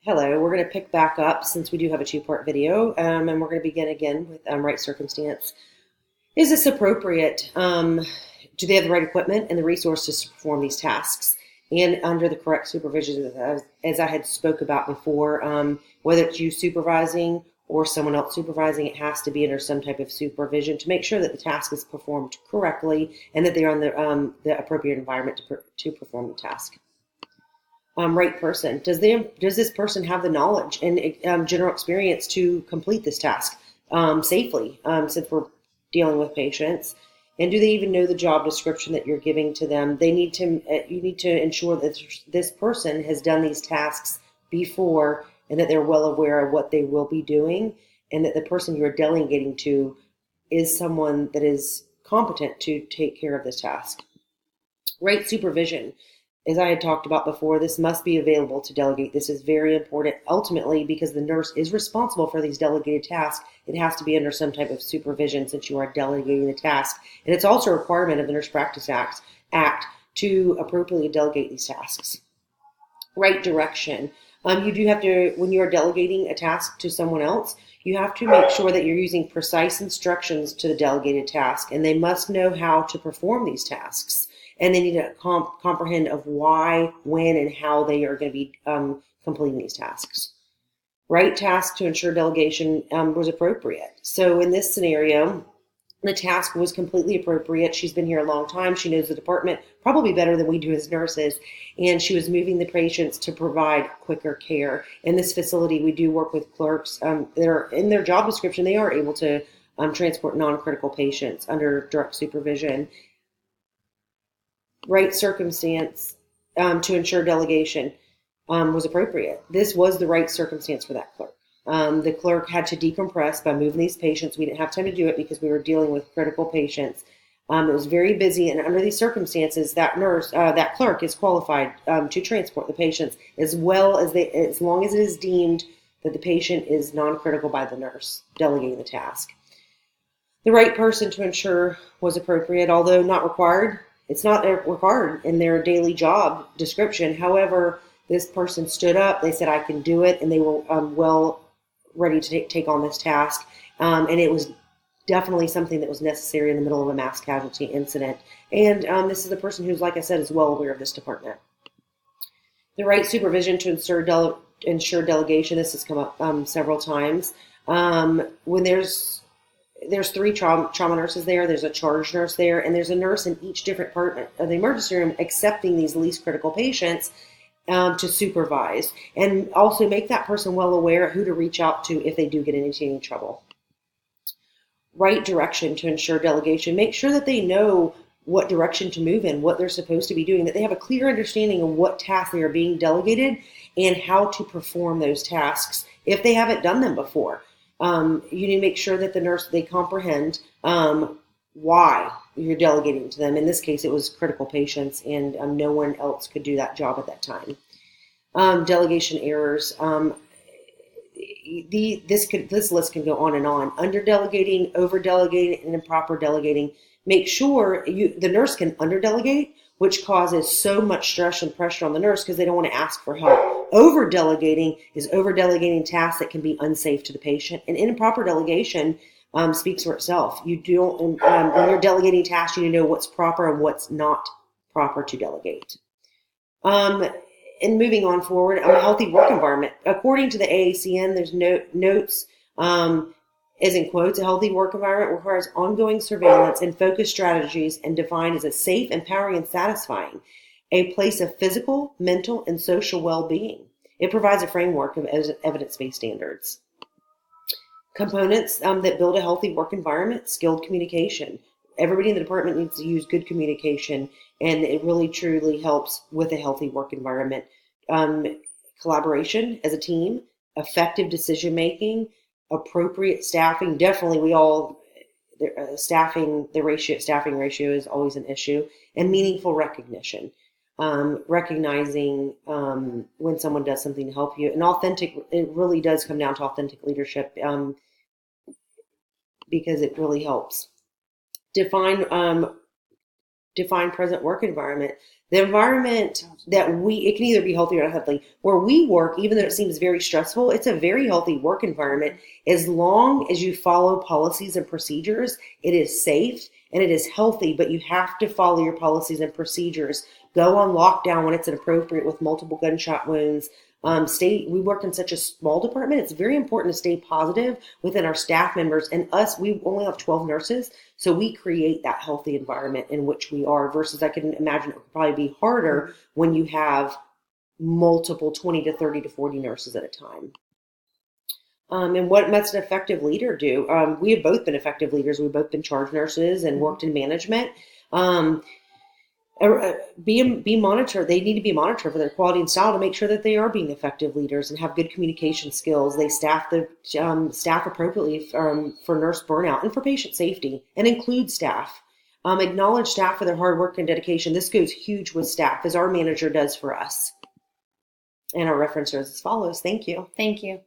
Hello, we're going to pick back up since we do have a two-part video, and we're going to begin again with right circumstance. Is this appropriate? Do they have the right equipment and the resources to perform these tasks and under the correct supervision, as I had spoke about before? Whether it's you supervising or someone else supervising, it has to be under some type of supervision to make sure that the task is performed correctly and that they're on the appropriate environment to perform the task. Right person. Does this person have the knowledge and general experience to complete this task safely? Since we're dealing with patients, and do they even know the job description that you're giving to them? They need to. You need to ensure that this person has done these tasks before, and that they're well aware of what they will be doing, and that the person you are delegating to is someone that is competent to take care of this task. Right supervision. As I had talked about before, this must be available to delegate. This is very important. Ultimately, because the nurse is responsible for these delegated tasks, it has to be under some type of supervision since you are delegating the task. And it's also a requirement of the Nurse Practice Act to appropriately delegate these tasks. Right direction. You do have to, when you are delegating a task to someone else, you have to make sure that you're using precise instructions to the delegated task, and they must know how to perform these tasks. And they need to comprehend of why, when, and how they are going to be completing these tasks. Right task to ensure delegation was appropriate. So in this scenario, the task was completely appropriate. She's been here a long time. She knows the department probably better than we do as nurses. And she was moving the patients to provide quicker care. In this facility, we do work with clerks that are in their job description. They are able to transport non-critical patients under direct supervision. Right circumstance to ensure delegation was appropriate. This was the right circumstance for that clerk. The clerk had to decompress by moving these patients. We didn't have time to do it because we were dealing with critical patients. It was very busy, and under these circumstances, that clerk is qualified to transport the patients as long as it is deemed that the patient is non-critical by the nurse delegating the task. The right person to ensure was appropriate, although not required. It's not required in their daily job description. However, this person stood up. They said, I can do it. And they were well ready to take on this task. And it was definitely something that was necessary in the middle of a mass casualty incident. And this is the person who's, like I said, is well aware of this department. The right supervision to ensure delegation. This has come up several times. When there's three trauma nurses there. There's a charge nurse there, and there's a nurse in each different part of the emergency room accepting these least critical patients to supervise, and also make that person well aware of who to reach out to if they do get into any trouble. Right direction to ensure delegation. Make sure that they know what direction to move in, what they're supposed to be doing, that they have a clear understanding of what tasks they are being delegated and how to perform those tasks if they haven't done them before. You need to make sure that they comprehend why you're delegating to them. In this case, it was critical patients, and no one else could do that job at that time. Delegation errors. This list can go on and on. Under delegating, over delegating, and improper delegating. Make sure the nurse can under delegate, which causes so much stress and pressure on the nurse because they don't want to ask for help. Over delegating is over delegating tasks that can be unsafe to the patient, and improper delegation speaks for itself. You don't when you're delegating tasks, you need to know what's proper and what's not proper to delegate. And moving on forward, a healthy work environment. According to the AACN, there's notes, as in quotes, a healthy work environment requires ongoing surveillance and focused strategies and defined as a safe, empowering, and satisfying, a place of physical, mental, and social well-being. It provides a framework of evidence-based standards. Components that build a healthy work environment: skilled communication. Everybody in the department needs to use good communication, and it really truly helps with a healthy work environment. Collaboration as a team, effective decision making, appropriate staffing. Definitely, staffing ratio is always an issue, and meaningful recognition. Recognizing when someone does something to help you, and authentic. It really does come down to authentic leadership because it really helps. Define present work environment. The environment it can either be healthy or unhealthy. Where we work, even though it seems very stressful, it's a very healthy work environment. As long as you follow policies and procedures, it is safe and it is healthy, but you have to follow your policies and procedures. Go on lockdown when it's inappropriate with multiple gunshot wounds. We work in such a small department. It's very important to stay positive within our staff members and us. We only have 12 nurses, so we create that healthy environment in which we are versus I can imagine it would probably be harder when you have multiple 20 to 30 to 40 nurses at a time. And what must an effective leader do? We have both been effective leaders. We've both been charge nurses and worked in management. Be monitored. They need to be monitored for their quality and style to make sure that they are being effective leaders and have good communication skills. They staff the staff appropriately for nurse burnout and for patient safety, and include staff. Acknowledge staff for their hard work and dedication. This goes huge with staff, as our manager does for us. And our reference is as follows. Thank you. Thank you.